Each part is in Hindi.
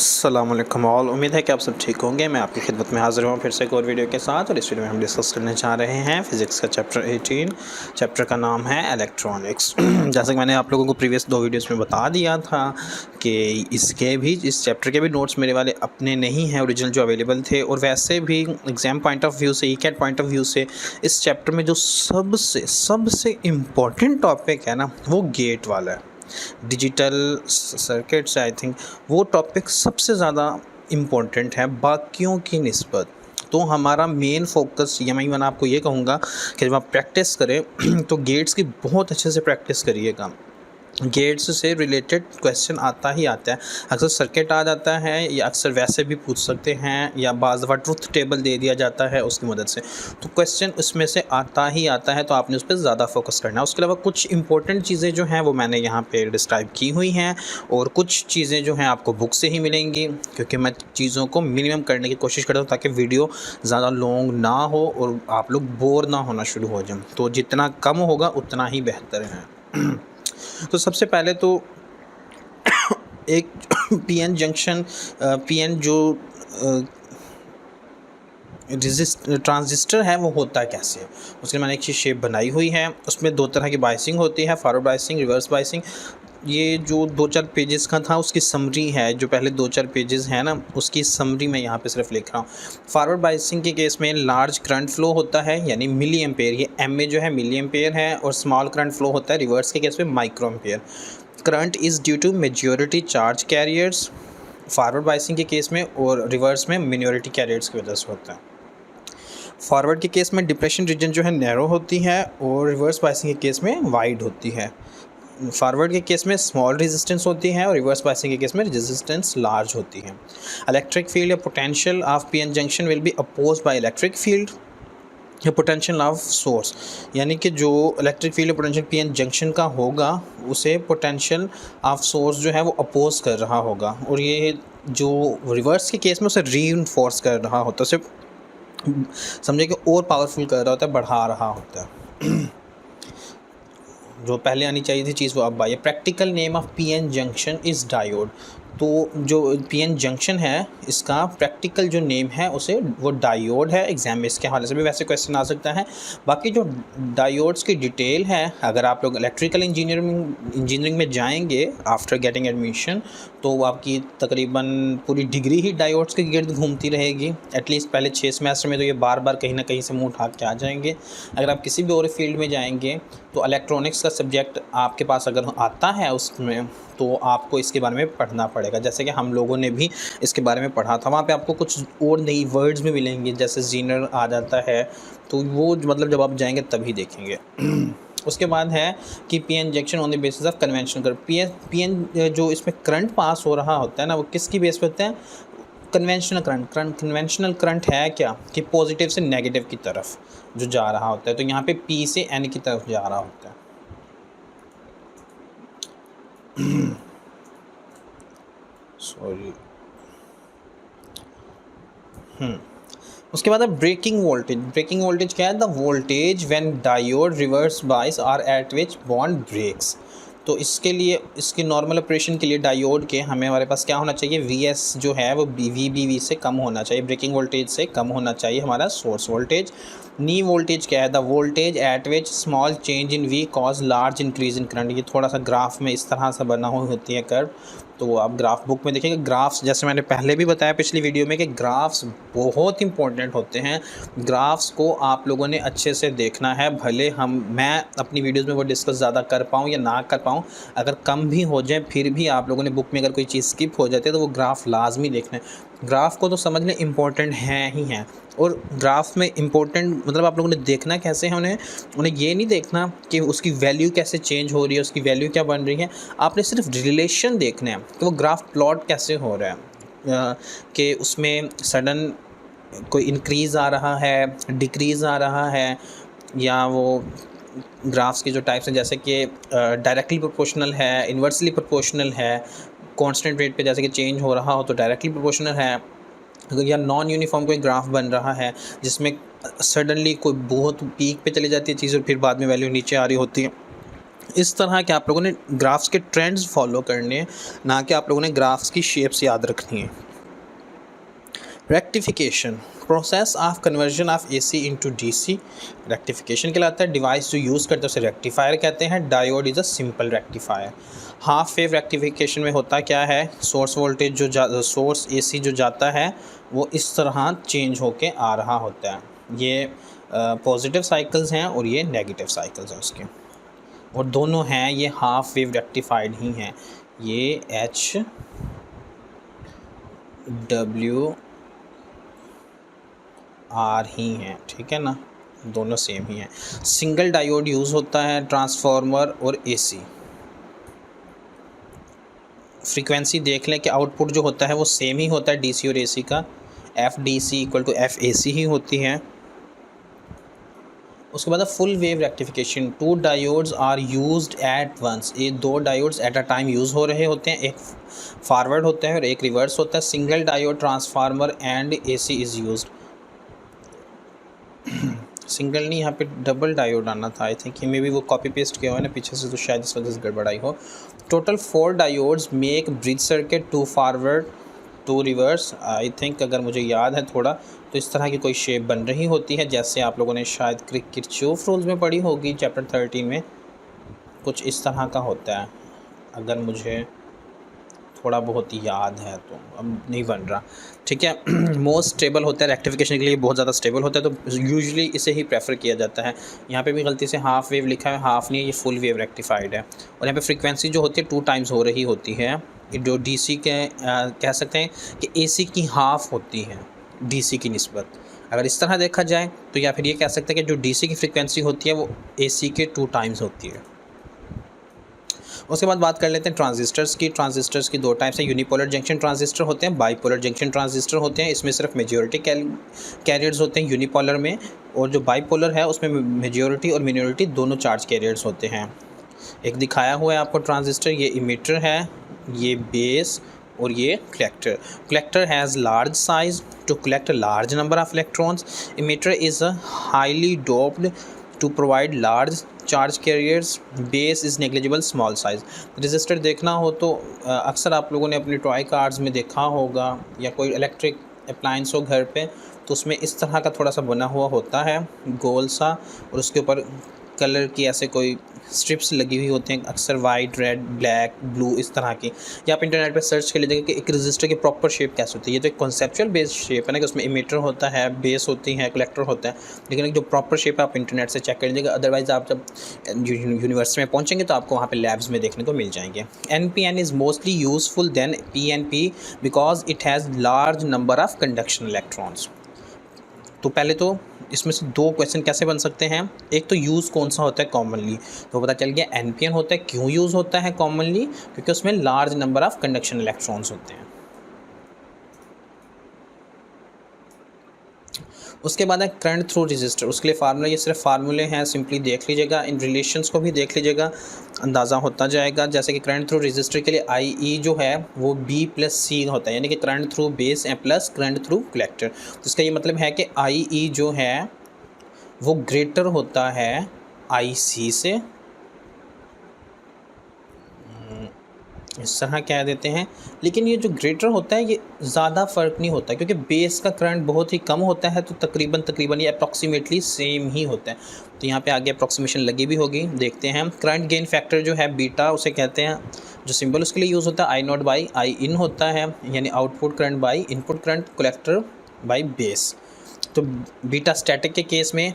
अस्सलाम वालेकुम ऑल। उम्मीद है कि आप सब ठीक होंगे। मैं आपकी खिदमत में हाज़िर हूँ फिर से एक और वीडियो के साथ। और इस वीडियो में हम डिस्कस करने जा रहे हैं फ़िज़िक्स का चैप्टर 18। चैप्टर का नाम है इलेक्ट्रॉनिक्स। जैसे कि मैंने आप लोगों को प्रीवियस 2 वीडियोस में बता दिया था कि इस चैप्टर के भी नोट्स मेरे वाले अपने नहीं हैं, ओरिजिनल जो अवेलेबल थे। और वैसे भी एग्ज़ाम पॉइंट ऑफ व्यू से, ईकेट पॉइंट ऑफ व्यू से इस चैप्टर में जो सबसे इम्पॉर्टेंट टॉपिक है ना, वो गेट वाला है। डिजिटल सर्किट्स, आई थिंक वो टॉपिक सबसे ज़्यादा इम्पोर्टेंट है बाकियों की निस्बत। तो हमारा मेन फोकस ये मैं आपको ये कहूँगा कि जब आप प्रैक्टिस करें तो गेट्स की बहुत अच्छे से प्रैक्टिस करिएगा। गेट्स से रिलेटेड क्वेश्चन आता ही आता है। अक्सर सर्किट आ जाता है या अक्सर वैसे भी पूछ सकते हैं, या बाज़ दफ़ा ट्रुथ टेबल दे दिया जाता है उसकी मदद से। तो क्वेश्चन उसमें से आता ही आता है, तो आपने उस पर ज़्यादा फोकस करना है। उसके अलावा कुछ इंपॉर्टेंट चीज़ें जो हैं वो मैंने यहाँ पे डिस्क्राइब की हुई हैं, और कुछ चीज़ें जो हैं आपको बुक से ही मिलेंगी, क्योंकि मैं चीज़ों को मिनिमम करने की कोशिश करता हूँ ताकि वीडियो ज़्यादा लॉन्ग ना हो और आप लोग बोर ना होना शुरू हो जाएं। तो जितना कम होगा उतना ही बेहतर है। तो सबसे पहले तो एक पीएन जंक्शन, पीएन जो ट्रांजिस्टर है वो होता है कैसे है, उसके लिए मैंने एक चीज़ शेप बनाई हुई है। उसमें 2 तरह की बायसिंग होती है, फॉरवर्ड बायसिंग, रिवर्स बायसिंग। ये जो 2-4 पेजेस का था उसकी समरी है, जो पहले 2-4 पेजेस हैं ना, उसकी समरी मैं यहाँ पे सिर्फ लिख रहा हूँ। फॉरवर्ड बायसिंग के केस में लार्ज करंट फ्लो होता है, यानी मिली एम्पेयर, ये एम ए जो है मिली एम्पेयर है, और स्मॉल करंट फ्लो होता है रिवर्स के केस में micro ampere. Current is due to majority charge carriers forward biasing के केस में, और रिवर्स में मिनॉरिटी कैरियर्स की वजह से होता है। फॉरवर्ड के केस में डिप्रेशन रीजन जो है नैरो होती है, और रिवर्स बायसिंग के केस में वाइड होती है। फॉरवर्ड के केस में स्मॉल रेजिस्टेंस होती है, और रिवर्स बायसिंग के केस में रेजिस्टेंस लार्ज होती है। इलेक्ट्रिक फील्ड या potential of PN junction will be opposed by electric field या पोटेंशियल ऑफ सोर्स, यानी कि जो इलेक्ट्रिक फील्ड या पोटेंशियल पीएन जंक्शन का होगा उसे पोटेंशियल ऑफ सोर्स जो है वो अपोज कर रहा होगा, और ये जो रिवर्स के केस में उसे रीइंफोर्स कर रहा होता है, उसे समझे कि और पावरफुल कर रहा होता है, बढ़ा रहा होता है। जो पहले आनी चाहिए थी चीज़ वो अब आई है। Practical name of PN junction is diode. तो जो पीएन जंक्शन है इसका प्रैक्टिकल जो नेम है उसे वो डायोड है। एग्जाम में इसके हवाले से भी वैसे क्वेश्चन आ सकता है। बाकी जो डायोड्स की डिटेल है, अगर आप लोग इलेक्ट्रिकल इंजीनियरिंग में जाएंगे आफ्टर गेटिंग एडमिशन, तो आपकी तकरीबन पूरी डिग्री ही डायोड्स के गिर्द घूमती रहेगी। एटलीस्ट पहले 6 सेमेस्टर में तो ये बार बार कहीं ना कहीं से मुँह उठा के आ जाएंगे। अगर आप किसी भी और फील्ड में जाएंगे तो इलेक्ट्रॉनिक्स का सब्जेक्ट आपके पास अगर आता है उसमें, तो आपको इसके बारे में पढ़ना पड़ेगा। जैसे कि हम लोगों ने भी इसके बारे में पढ़ा था, वहाँ पे आपको कुछ और नई वर्ड्स भी मिलेंगे, जैसे जीनर आ जाता है, तो वो मतलब जब आप जाएंगे तभी देखेंगे। उसके बाद है कि PN injection on the basis of conventional current. PN जो इसमें करंट पास हो रहा होता है ना, वो किसकी बेस पे होता है? Conventional current. कन्वेंशनल करंट है क्या कि पॉजिटिव से नेगेटिव की तरफ जो जा रहा होता है। तो यहाँ पे पी से एन की तरफ जा रहा होता है। सॉरी। उसके बाद है ब्रेकिंग वोल्टेज। ब्रेकिंग वोल्टेज क्या है? The voltage when diode reverse bias are at which bond breaks. तो इसके लिए, इसके नॉर्मल ऑपरेशन के लिए डायोड के हमारे पास क्या होना चाहिए? वीएस जो है वो वी से कम होना चाहिए, ब्रेकिंग वोल्टेज से कम होना चाहिए हमारा सोर्स वोल्टेज। नी वोल्टेज क्या है? The voltage at which small change in V cause large increase in current. ये थोड़ा सा ग्राफ में इस तरह से बना हुई होती है कर्व, तो आप ग्राफ बुक में देखेंगे। ग्राफ्स जैसे मैंने पहले भी बताया पिछली वीडियो में कि ग्राफ्स बहुत इंपॉर्टेंट होते हैं। ग्राफ्स को आप लोगों ने अच्छे से देखना है, भले मैं अपनी वीडियोस में वो डिस्कस ज़्यादा कर पाऊँ या ना कर पाऊँ, अगर कम भी हो जाए फिर भी आप लोगों ने बुक में अगर कोई चीज़ स्किप हो जाती है तो वो ग्राफ लाजमी देखना है। ग्राफ को तो समझ लें इम्पोर्टेंट है ही है। और ग्राफ में इम्पोर्टेंट मतलब आप लोगों ने देखना कैसे है, उन्हें ये नहीं देखना कि उसकी वैल्यू कैसे चेंज हो रही है, उसकी वैल्यू क्या बन रही है। आपने सिर्फ रिलेशन देखना है कि वो ग्राफ प्लॉट कैसे हो रहा है, कि उसमें सडन कोई इंक्रीज़ आ रहा है, डिक्रीज़ आ रहा है, या वो ग्राफ्स के जो टाइप्स हैं जैसे कि डायरेक्टली प्रोपोर्शनल है, इन्वर्सली प्रोपोर्शनल है, कांस्टेंट रेट पे जैसे कि चेंज हो रहा हो तो डायरेक्टली प्रोपोर्शनल है, या नॉन यूनिफॉर्म कोई ग्राफ बन रहा है जिसमें सडनली कोई बहुत पीक पे चली जाती है चीज़ और फिर बाद में वैल्यू नीचे आ रही होती है। इस तरह के आप लोगों ने ग्राफ्स के ट्रेंड्स फॉलो करने हैं, ना कि आप लोगों ने ग्राफ्स की शेप्स याद रखनी है। Rectification, process of conversion of AC into DC। Rectification कहलाता है। डिवाइस जो यूज़ करते हैं उसे रेक्टिफायर कहते हैं। Diode is a simple rectifier. Half wave rectification में होता क्या है, सोर्स वोल्टेज जो सोर्स AC जो जाता है वो इस तरह चेंज होके आ रहा होता है। ये पॉजिटिव साइकिल्स हैं और ये नेगेटिव साइकिल्स हैं उसके, और दोनों हैं ये हाफ वेव रेक्टिफाइड ही हैं। ये HWR ही हैं, ठीक है ना, दोनों सेम ही हैं। सिंगल डायोड यूज़ होता है ट्रांसफार्मर और AC। फ्रीक्वेंसी देख लें कि आउटपुट जो होता है वो सेम ही होता है DC और AC का, FDC इक्वल टू FAC ही होती है। उसके बाद full wave rectification, 2 diodes are used at once. ये 2 डायोड्स एट अ टाइम यूज़ हो रहे होते हैं, एक फॉरवर्ड होता है और एक रिवर्स होता है। Single diode transformer and AC is used. Single नहीं, यहाँ पे डबल डायोड आना था। आई थिंक मे भी वो कॉपी पेस्ट किया हुआ है ना पीछे से, तो शायद इस वजह से गड़बड़ाई हो। Total 4 diodes make bridge circuit, 2 forward 2 reverse. I think अगर मुझे याद है थोड़ा, तो इस तरह की कोई शेप बन रही होती है, जैसे आप लोगों ने शायद किरचॉफ रूल्स में पढ़ी होगी चैप्टर 13 में, कुछ इस तरह का होता है, अगर मुझे थोड़ा बहुत याद है, तो अब नहीं बन रहा, ठीक है। मोस्ट स्टेबल होता है रेक्टिफिकेशन के लिए, बहुत ज़्यादा स्टेबल होता है, तो यूजुअली इसे ही प्रेफर किया जाता है। यहाँ पे भी गलती से हाफ वेव लिखा है, हाफ नहीं है, ये फुल वेव रेक्टिफाइड है। और यहाँ पे फ्रीक्वेंसी जो होती है 2 टाइम्स हो रही होती है। जो DC के कह सकते हैं कि AC की हाफ होती है DC की निस्बत। अगर इस तरह देखा जाए तो, या फिर ये कह सकते हैं कि जो DC की फ्रीक्वेंसी होती है वो AC के 2 टाइम्स होती है। उसके बाद बात कर लेते हैं ट्रांजिस्टर्स की। ट्रांजिस्टर्स की 2 टाइप्स हैं, यूनिपोलर जंक्शन ट्रांजिस्टर होते हैं, बाईपोलर जंक्शन ट्रांजिस्टर होते हैं। इसमें सिर्फ मेजॉरिटी कैरियर्स होते हैं यूनिपोलर में, और जो बाईपोलर है उसमें मेजॉरिटी और मिनॉरिटी दोनों चार्ज कैरियर्स होते हैं। एक दिखाया हुआ है आपको ट्रांजिस्टर, ये इमीटर है, ये बेस और ये collector. Collector has large size to collect large number of electrons. Emitter is highly doped to provide large charge carriers. Base is negligible small size. Register देखना हो तो अक्सर आप लोगों ने अपने टॉय कार्ड्स में देखा होगा, या कोई इलेक्ट्रिक अप्लायंस हो घर पे, तो उसमें इस तरह का थोड़ा सा बना हुआ होता है गोल सा, और उसके ऊपर कलर की ऐसे कोई स्ट्रिप्स लगी हुई होती हैं, अक्सर वाइट, रेड, ब्लैक, ब्लू, इस तरह की। या आप इंटरनेट पे सर्च कर लीजिएगा कि एक रजिस्टर की प्रॉपर शेप कैसे होती है। ये तो एक कॉन्सेप्चुअल बेस्ड शेप है ना, कि उसमें इमीटर होता है, बेस होती है, कलेक्टर होता है, लेकिन एक जो प्रॉपर शेप है आप इंटरनेट से चेक कर लीजिएगा। अदरवाइज़ आप जब यूनिवर्सिटी में पहुँचेंगे तो आपको वहाँ पर लैब्स में देखने को मिल जाएंगे। NPN is mostly useful than PNP because it has large number of conduction electrons. तो पहले तो इसमें से 2 क्वेश्चन कैसे बन सकते हैं। एक तो यूज़ कौन सा होता है कॉमनली, तो पता चल गया NPN होता है। क्यों यूज़ होता है कॉमनली, क्योंकि उसमें large number of conduction electrons होते हैं। उसके बाद है करंट थ्रू रजिस्टर। उसके लिए फार्मूला, ये सिर्फ फार्मूले हैं, सिंपली देख लीजिएगा, इन रिलेशंस को भी देख लीजिएगा, अंदाज़ा होता जाएगा। जैसे कि करंट थ्रू रजिस्टर के लिए IE जो है वो B+C होता है, यानी कि current through base plus current through collector. तो इसका ये मतलब है कि IE जो है वो ग्रेटर होता है IC से, इस तरह कह देते हैं। लेकिन ये जो ग्रेटर होता है ये ज़्यादा फ़र्क नहीं होता, क्योंकि बेस का करंट बहुत ही कम होता है, तो तकरीबन ये अप्रॉक्सीमेटली सेम ही होता है। तो यहाँ पे आगे अप्रॉक्सीमेशन लगी भी होगी, देखते हैं। करंट गेन फैक्टर जो है बीटा, उसे कहते हैं, जो सिंबल उसके लिए यूज़ होता है I0/In होता है, यानी output current by input current, collector by base. तो बीटा स्टैटिक के केस में,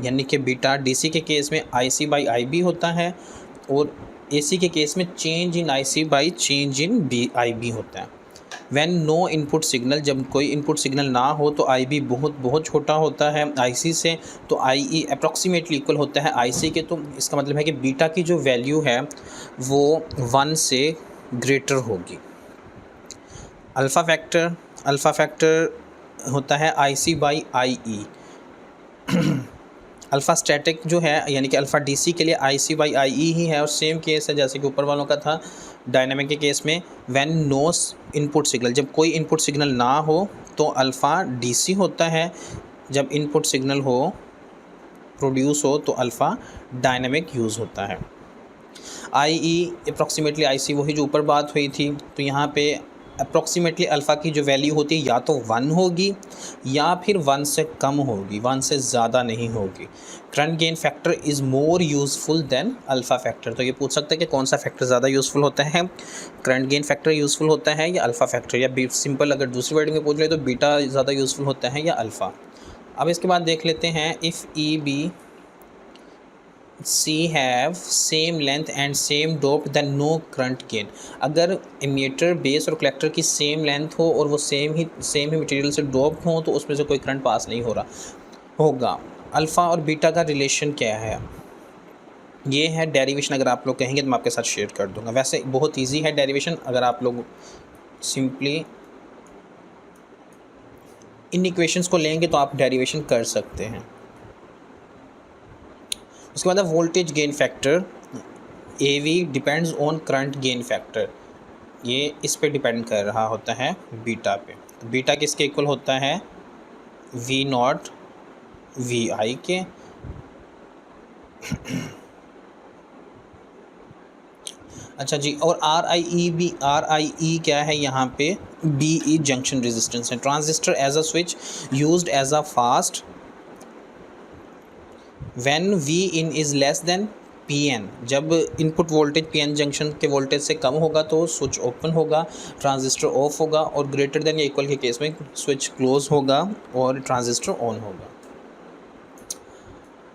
यानी कि बीटा DC के केस में IC/IB होता है, और AC के केस में change in IC by change in IB होता है। व्हेन नो इनपुट सिग्नल, जब कोई इनपुट सिग्नल ना हो तो IB बहुत छोटा होता है IC से, तो IE अप्रॉक्सीमेटली इक्वल होता है IC के। तो इसका मतलब है कि बीटा की जो वैल्यू है वो 1 से ग्रेटर होगी। अल्फ़ा फैक्टर होता है IC/IE। अल्फ़ा स्टैटिक जो है, यानी कि अल्फ़ा DC के लिए IC/IE ही है, और सेम केस है जैसे कि ऊपर वालों का था डायनामिक के केस में। व्हेन नो इनपुट सिग्नल, जब कोई इनपुट सिग्नल ना हो तो अल्फ़ा DC होता है, जब इनपुट सिग्नल हो, प्रोड्यूस हो, तो अल्फ़ा डायनामिक यूज़ होता है। आई ई अप्रॉक्सीमेटली आई सी वही जो ऊपर बात हुई थी, तो यहाँ पे अप्रॉक्सीमेटली अल्फ़ा की जो वैल्यू होती है या तो 1 होगी या फिर 1 से कम होगी, 1 से ज़्यादा नहीं होगी। Current gain factor is more useful than alpha factor. तो ये पूछ सकते हैं कि कौन सा फैक्टर ज़्यादा यूज़फुल होता है, करंट गेन फैक्टर यूज़फुल होता है या अल्फ़ा फैक्टर, या सिंपल अगर दूसरी वर्ड में पूछ ले तो बीटा ज़्यादा यूज़फुल होता है या अल्फ़ा। अब इसके बाद देख लेते हैं, if E B C have same length and same dope then no current gain. अगर इमीटर बेस और कलेक्टर की सेम लेंथ हो और वो सेम ही मटेरियल से डोप हो तो उसमें से कोई करंट पास नहीं हो रहा होगा। अल्फ़ा और बीटा का रिलेशन क्या है, ये है डेरिवेशन। अगर आप लोग कहेंगे तो मैं आपके साथ शेयर कर दूंगा। वैसे बहुत इजी है डेरिवेशन, अगर आप लोग सिंपली इन इक्वेशंस को लेंगे तो आप डेरिवेशन कर सकते हैं। उसके बाद voltage gain factor A V depends on current gain factor, ये इस पे डिपेंड कर रहा होता है बीटा पे। तो बीटा किसके इक्वल होता है, वी नॉट वी आई के। अच्छा जी, और आर आई ई क्या है यहाँ पे, बी ई जंक्शन रेजिस्टेंस है। Transistor as a switch used as a fast when V in is less than P N. जब input voltage P N junction के वोल्टेज से कम होगा तो स्विच ओपन होगा, ट्रांजिस्टर ऑफ होगा, और ग्रेटर देन या इक्वल के केस में स्विच क्लोज होगा और ट्रांजिस्टर ऑन होगा।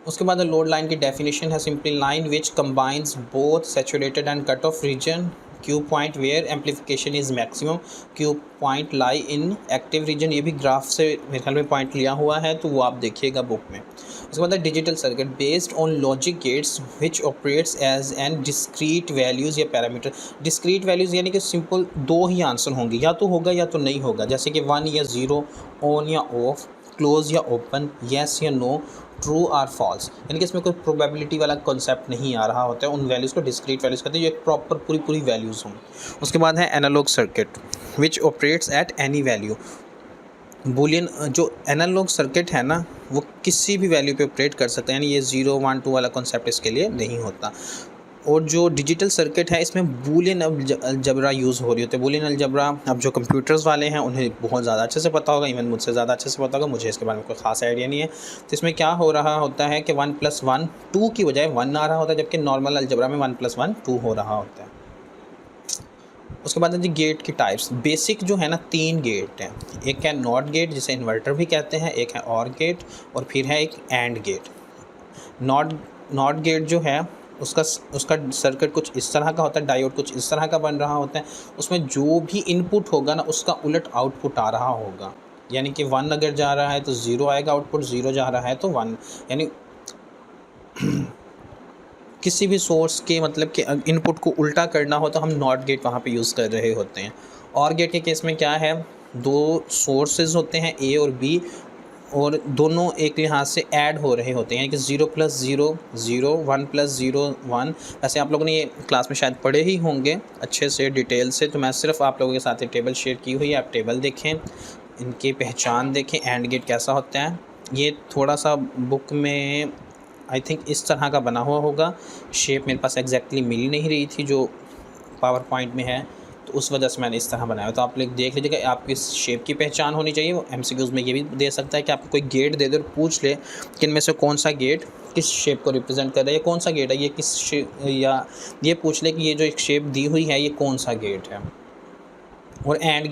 उसके बाद लोड लाइन की डेफिनेशन है, simply line which combines both saturated and cut off region, Q point where amplification is maximum, Q point lie in active region. ये भी ग्राफ से मेरे ख्याल में पॉइंट लिया हुआ है, तो वो आप देखिएगा बुक में। उसके बाद digital circuit based on logic gates which operates as an discrete values या पैरामीटर। डिस्क्रीट वैल्यूज़ यानी कि सिंपल दो ही आंसर होंगे, या तो होगा या तो नहीं होगा, जैसे कि 1 या 0, ऑन या ऑफ, क्लोज या ओपन, येस या नो, ट्रू और फॉल्स। यानी कि इसमें कोई प्रोबेबिलिटी वाला कॉन्सेप्ट नहीं आ रहा होता है। उन वैल्यूज़ को डिस्क्रीट वैल्यूज़ कहते हैं, जो एक प्रॉपर पूरी वैल्यूज़ हों। उसके बाद है analogue circuit which operates at any value. Boolean जो एनालॉग सर्किट है ना, वो किसी भी वैल्यू पे ऑपरेट कर सकते हैं, यानी ये 0 1 2 वाला कॉन्सेप्ट इसके लिए नहीं होता। और जो डिजिटल सर्किट है इसमें बूलियन अलजबरा यूज़ हो रही होती है। बूलियन अलजबरा अब जो कंप्यूटर्स वाले हैं उन्हें बहुत ज़्यादा अच्छे से पता होगा, इवन मुझसे ज़्यादा अच्छे से पता होगा, मुझे इसके बारे में कोई ख़ास आइडिया नहीं है। तो इसमें क्या हो रहा होता है कि 1 + 1 2 की बजाय 1 आ रहा होता है, जबकि नॉर्मल अलजबरा में 1 + 1 2 हो रहा होता है। उसके बाद है जी गेट की टाइप्स। बेसिक जो है ना 3 गेट हैं, एक है नॉट गेट जिसे इन्वर्टर भी कहते हैं, एक है और गेट, और फिर है एक एंड गेट। नॉट गेट जो है उसका सर्किट कुछ इस तरह का होता है, डायोड कुछ इस तरह का बन रहा होता है। उसमें जो भी इनपुट होगा ना उसका उलट आउटपुट आ रहा होगा, यानी कि 1 अगर जा रहा है तो 0 आएगा आउटपुट, 0 जा रहा है तो 1। यानी किसी भी सोर्स के मतलब कि इनपुट को उल्टा करना हो तो हम नॉट गेट वहाँ पे यूज़ कर रहे होते हैं। और गेट के केस में क्या है, 2 सोर्सेज होते हैं ए और बी, और दोनों एक लिहाज से ऐड हो रहे होते हैं, यानी कि 0 + 0 0, 1 + 0 1। वैसे आप लोगों ने ये क्लास में शायद पढ़े ही होंगे अच्छे से डिटेल से, तो मैं सिर्फ आप लोगों के साथ ये टेबल शेयर की हुई है। आप टेबल देखें, इनकी पहचान देखें, एंड गेट कैसा होता है। ये थोड़ा सा बुक में आई थिंक इस तरह का बना हुआ होगा, शेप मेरे पास एग्जैक्टली मिल नहीं रही थी जो पावर पॉइंट में है, तो उस वजह से मैंने इस तरह बनाया। तो आप लोग देख लीजिएगा, आपकी इस शेप की पहचान होनी चाहिए। वो MCQs में ये भी दे सकता है कि आपको कोई गेट दे दे और पूछ ले कि इनमें से कौन सा गेट किस शेप को रिप्रेजेंट कर रहा है, या कौन सा गेट है ये किस शेप, या ये पूछ ले कि ये जो एक शेप दी हुई है ये कौन सा गेट है। और एंड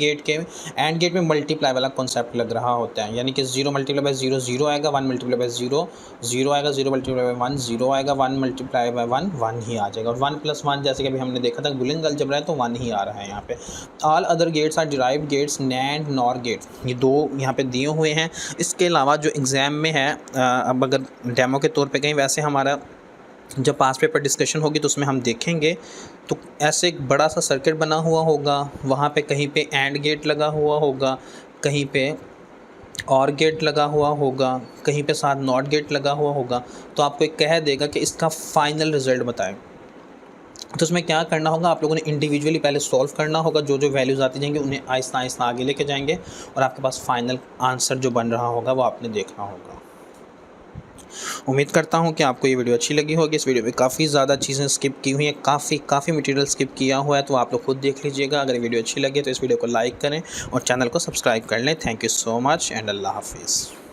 गेट में मल्टीप्लाई वाला कॉन्सेप्ट लग रहा होता है, यानी कि 0 × 0 0 आएगा, 1 × 0 0 आएगा, 0 × 1 0 आएगा, 1 × 1 1 ही आ जाएगा, और 1 + 1 जैसे कि अभी हमने देखा था बुलियन अलजबरा है तो 1 ही आ रहा है यहाँ पे। All other gates are derived gates, NAND NOR gate, ये 2 यहाँ पे दिए हुए हैं। इसके अलावा जो एग्ज़ाम में है, अब अगर डेमो के तौर पर कहीं, वैसे हमारा जब पास पेपर डिस्कशन होगी तो उसमें हम देखेंगे, तो ऐसे एक बड़ा सा सर्किट बना हुआ होगा, वहाँ पे कहीं पे एंड गेट लगा हुआ होगा, कहीं पे और गेट लगा हुआ होगा, कहीं पे साथ नॉट गेट लगा हुआ होगा। तो आपको एक कह देगा कि इसका फाइनल रिज़ल्ट बताएं। तो उसमें क्या करना होगा, आप लोगों ने इंडिविजुअली पहले सॉल्व करना होगा, जो जो वैल्यूज़ आती जाएंगी उन्हें आहिस्ता आहिस्ता आगे लेके जाएंगे, और आपके पास फाइनल आंसर जो बन रहा होगा वो आपने देखना होगा। उम्मीद करता हूँ कि आपको ये वीडियो अच्छी लगी होगी। इस वीडियो में काफ़ी ज़्यादा चीज़ें स्किप की हुई हैं, काफ़ी मटेरियल स्किप किया हुआ है, तो आप लोग खुद देख लीजिएगा। अगर वीडियो अच्छी लगे तो इस वीडियो को लाइक करें और चैनल को सब्सक्राइब कर लें। Thank you so much and Allah हाफिज़।